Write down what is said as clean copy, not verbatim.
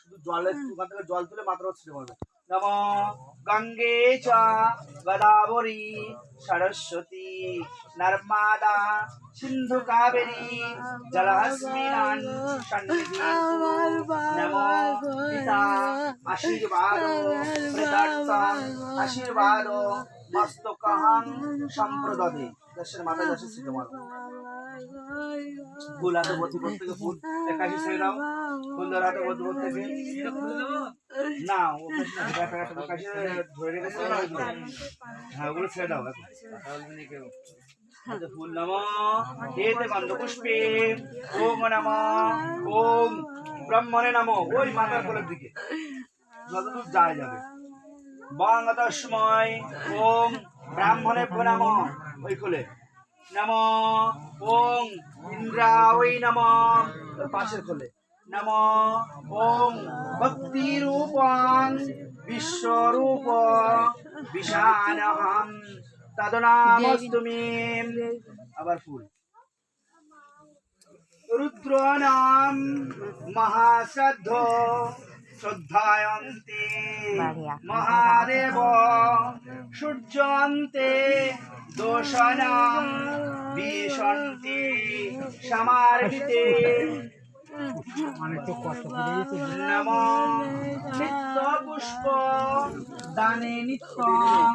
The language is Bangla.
শুধু জলের ওখান থেকে জল তুলে মাত্র ছিটে মারবে। নম গঙ্গে চ গোদাবরী সরস্বতী নর্মদা সিন্ধু কাবেরী জলস্মিনান সন্নিধিং নমো পিতা আশীর্বাদ প্রদত্তং আশীর্বাদ মস্তকহং সম্প্রদদে। দেশের মাথায় দেশে ছিটে মারবে। ফুল হাতে ভর্তি প্রত্যেকে ফুল একাশি ছেড়ে দাও। ফুলদার হাতে ভর্তি প্রত্যেকে না কাশি ধরে রেখেছে না ওইগুলো। হ্যাঁ ওগুলো ছেড়ে দাও এখন। ফুল নম এতে গন্ধপুষ্পে ওম নম ওম ব্রহ্মণে নম। ওই মাথার কোলের দিকে যতদূর যায় যাবে। বং তস্মৈ ওম ব্রাহ্মণে নম। ওই কোলে নম ওং ইন্দ্রায় নম। পাশের কোলে নম ওং ভক্তি রূপং বিশ্বরূপ বিশানহম তদনামস্তুমি। আবার ফুল রুদ্র নাম মহাশ্রদ্ধ শ্রদ্ধায়ন্তে মহাদেব সূর্যন্তে দোষণাম বিশন্তি সমার্পিতে নম নিত্য পুষ্প দানে নিত্যং